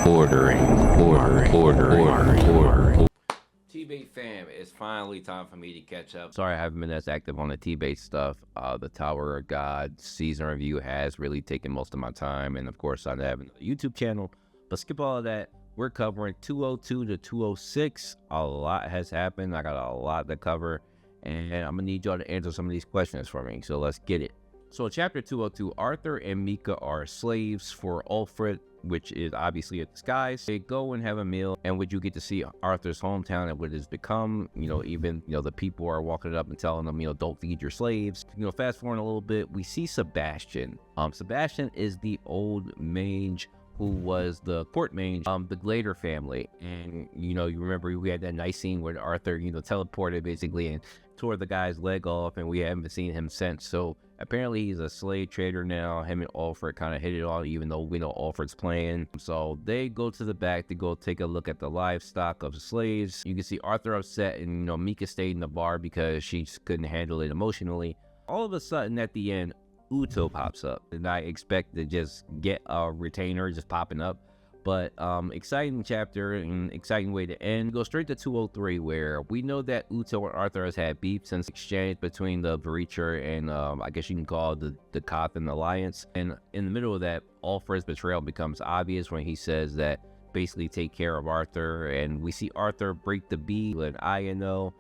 ordering. Tbate fam, it's finally time for me to catch up. Sorry I haven't been as active on the Tbate stuff. The Tower of God season review has really taken most of my time, and of course I have a YouTube channel. But skip all of that. We're covering 202 to 206. A lot has happened. I got a lot to cover, and I'm gonna need y'all to answer some of these questions for me. So let's get it. So chapter 202, Arthur and Mika are slaves for Olfred, which is obviously a disguise. They go and have a meal, and would you get to see Arthur's hometown and what it's become. Even the people are walking up and telling them, don't feed your slaves. Fast forward a little bit, we see Sebastian. Sebastian is the old mage who was the court mage, the Glader family. And you remember we had that nice scene where Arthur teleported basically and tore the guy's leg off, and we haven't seen him since. So apparently he's a slave trader now. Him and Alfred kind of hit it on, even though we know Alfred's playing. So they go to the back to go take a look at the livestock of the slaves. You can see Arthur upset, and Mika stayed in the bar because she just couldn't handle it emotionally. All of a sudden at the end, Uto pops up, and I expect to just get a retainer just popping up. But exciting chapter and exciting way to end. Go straight to 203, where we know that Uto and Arthur has had beef since exchange between the Varitra and I guess you can call it the Kothan Alliance. And in the middle of that, Alfred's betrayal becomes obvious when he says that basically take care of Arthur, and we see Arthur break the bead with Ino,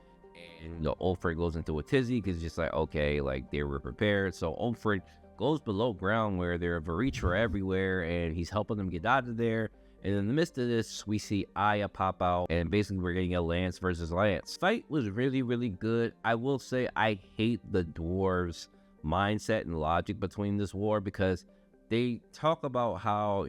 and Alfred goes into a tizzy because it's just like, okay, like they were prepared. So Alfred goes below ground where there are Varitra everywhere, and he's helping them get out of there. And in the midst of this, we see Aya pop out, and basically we're getting a Lance versus Lance. Fight was really, really good. I will say I hate the dwarves' mindset and logic between this war, because they talk about how,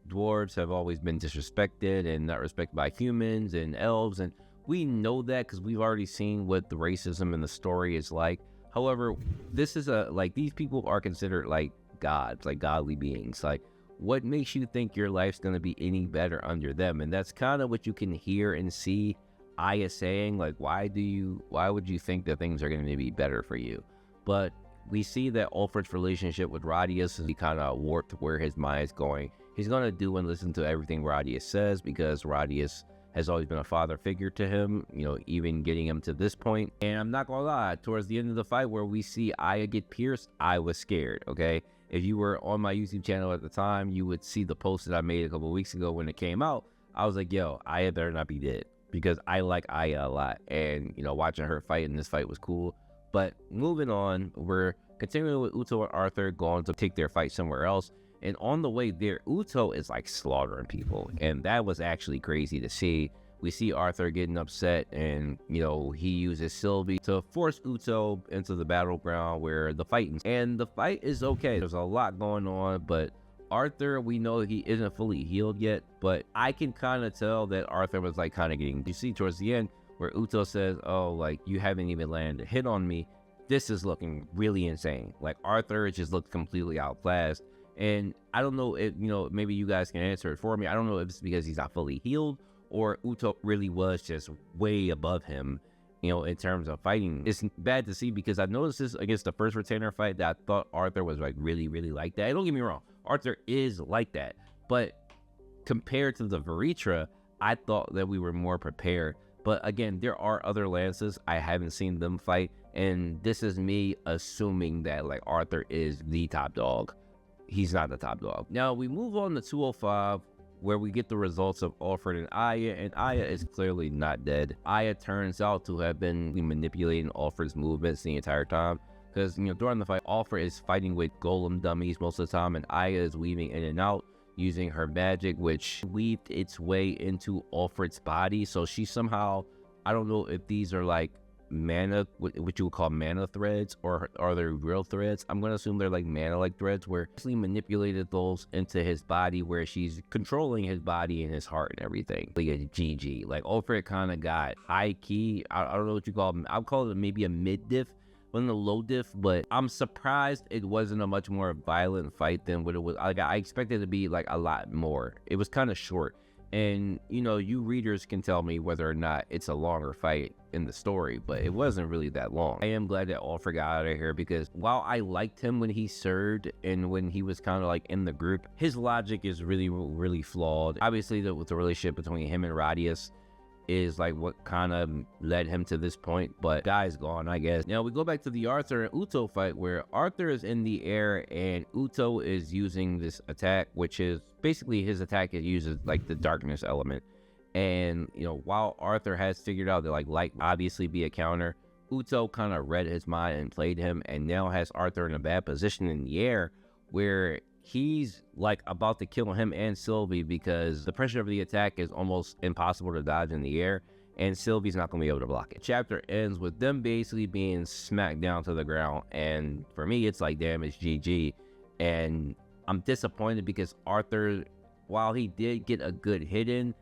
dwarves have always been disrespected and not respected by humans and elves, and we know that because we've already seen what the racism in the story is like. However, this is these people are considered like gods, like godly beings. Like, what makes you think your life's going to be any better under them? And that's kind of what you can hear and see Aya saying, like, why would you think that things are going to be better for you? But we see that Alfred's relationship with Radius is kind of warped where his mind's going. He's going to do and listen to everything Radius says, because Radius has always been a father figure to him, even getting him to this point. And I'm not gonna lie, towards the end of the fight where we see Aya get pierced, I was scared, okay? If you were on my YouTube channel at the time, you would see the post that I made a couple of weeks ago when it came out. I was like, yo, Aya better not be dead, because I like Aya a lot. And, watching her fight in this fight was cool. But moving on, we're continuing with Uto and Arthur going to take their fight somewhere else. And on the way there, Uto is like slaughtering people, and that was actually crazy to see. We see Arthur getting upset, and he uses Sylvie to force Uto into the battleground where the fighting, and the fight is okay. There's a lot going on, but Arthur, we know he isn't fully healed yet, but I can kind of tell that Arthur was like kind of getting, you see towards the end where Uto says, oh, like, you haven't even landed a hit on me. This is looking really insane. Like, Arthur just looked completely outclassed. And I don't know if, maybe you guys can answer it for me. I don't know if it's because he's not fully healed, or Uto really was just way above him, in terms of fighting. It's bad to see, because I noticed this against the first retainer fight that I thought Arthur was like really, really like that. And don't get me wrong, Arthur is like that. But compared to the Varitra, I thought that we were more prepared. But again, there are other lances. I haven't seen them fight. And this is me assuming that like Arthur is the top dog. He's not the top dog. Now we move on to 205, where we get the results of Alfred and Aya, and Aya is clearly not dead. Aya turns out to have been manipulating Alfred's movements the entire time, because during the fight, Alfred is fighting with golem dummies most of the time, and Aya is weaving in and out using her magic, which weaved its way into Alfred's body. So she somehow, I don't know if these are like mana, what you would call mana threads, or are they real threads? I'm gonna assume they're like mana like threads, where she manipulated those into his body, where she's controlling his body and his heart and everything. Like a GG. Like Alfred kind of got high key, I don't know what you call them. I'll call it maybe a mid diff, wasn't a low diff, but I'm surprised it wasn't a much more violent fight than what it was. Like, I expected it to be like a lot more. It was kind of short. And, you know, you readers can tell me whether or not it's a longer fight in the story, but it wasn't really that long. I am glad that Alfred got out of here, because while I liked him when he served and when he was kind of like in the group, his logic is really flawed. Obviously, with the relationship between him and Radius is like what kind of led him to this point, but guy's gone, I guess. Now we go back to the Arthur and Uto fight, where Arthur is in the air and Uto is using this attack, which is basically his attack. It uses like the darkness element, and you know, while Arthur has figured out that like light obviously be a counter, Uto kind of read his mind and played him, and now has Arthur in a bad position in the air where he's like about to kill him and Sylvie, because the pressure of the attack is almost impossible to dodge in the air, and Sylvie's not going to be able to block it. Chapter ends with them basically being smacked down to the ground, and for me it's like, damn, it's GG. And I'm disappointed because Arthur, while he did get a good hit in,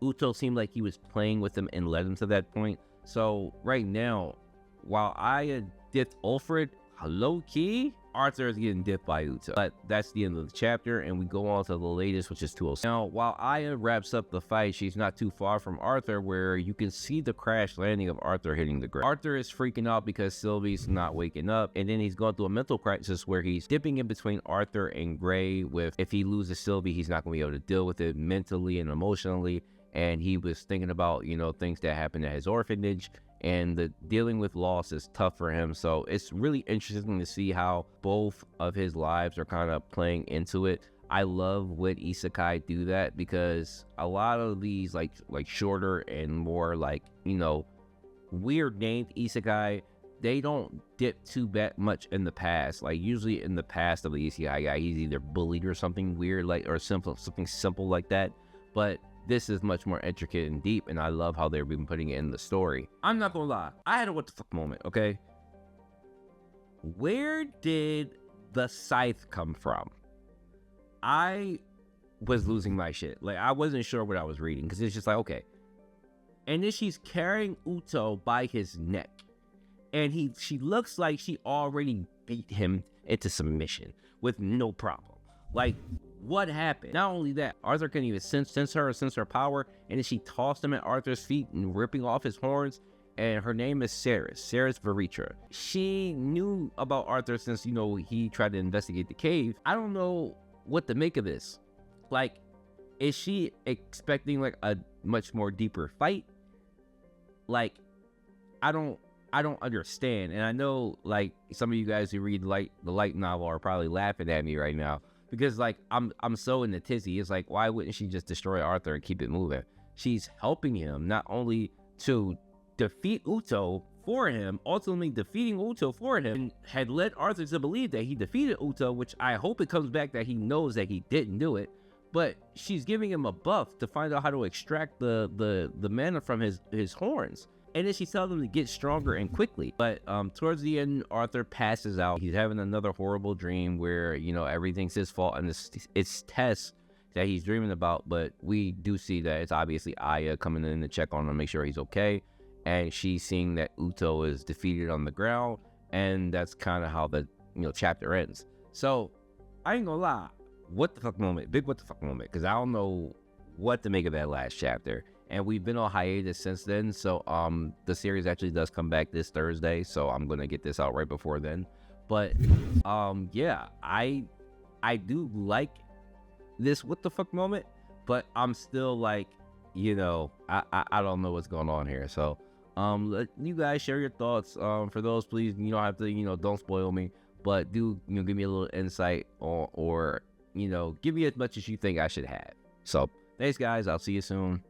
Uto seemed like he was playing with him and led him to that point. So right now, while I dipped Alfred, low-key, Arthur is getting dipped by Uto. But that's the end of the chapter, and we go on to the latest, which is 206. Now, while Aya wraps up the fight, she's not too far from Arthur, where you can see the crash landing of Arthur hitting the ground. Arthur is freaking out because Sylvie's not waking up, and then he's going through a mental crisis where he's dipping in between Arthur and Gray, with if he loses Sylvie, he's not going to be able to deal with it mentally and emotionally. And he was thinking about, you know, things that happened at his orphanage, and the dealing with loss is tough for him. So it's really interesting to see how both of his lives are kind of playing into it. I love when isekai do that, because a lot of these like shorter and more like, you know, weird named isekai, they don't dip too much in the past. Like usually in the past of the isekai guy, he's either bullied or something weird, like, or something simple like that. But this is much more intricate and deep, and I love how they've been putting it in the story. I'm not gonna lie, I had a what the fuck moment, okay? Where did the scythe come from? I was losing my shit. Like, I wasn't sure what I was reading, because it's just like, okay. And then she's carrying Uto by his neck, and she looks like she already beat him into submission with no problem. Like, what happened? Not only that, Arthur couldn't even sense her power, and then she tossed him at Arthur's feet and ripping off his horns. And her name is seris Veritra. She knew about Arthur since, you know, he tried to investigate the cave. I don't know what to make of this. Like, is she expecting like a much more deeper fight? Like, I don't understand. And I know like some of you guys who read the light novel are probably laughing at me right now, because like I'm so in the tizzy. It's like, why wouldn't she just destroy Arthur and keep it moving? She's helping him not only to defeat Uto for him, ultimately defeating Uto for him, and had led Arthur to believe that he defeated Uto, which I hope it comes back that he knows that he didn't do it. But she's giving him a buff to find out how to extract the mana from his horns. And then she tells him to get stronger and quickly. But towards the end, Arthur passes out. He's having another horrible dream where, you know, everything's his fault, and it's Tess that he's dreaming about. But we do see that it's obviously Aya coming in to check on him, make sure he's okay. And she's seeing that Uto is defeated on the ground, and that's kind of how the, you know, chapter ends. So I ain't gonna lie, what the fuck moment, big what the fuck moment, because I don't know what to make of that last chapter. And we've been on hiatus since then, so the series actually does come back this Thursday, so I'm gonna get this out right before then. But yeah, I do like this what the fuck moment, but I'm still like, you know, I don't know what's going on here. So let you guys share your thoughts. For those, please, you don't have to, you know, don't spoil me, but do, you know, give me a little insight, or you know, give me as much as you think I should have. So thanks guys, I'll see you soon.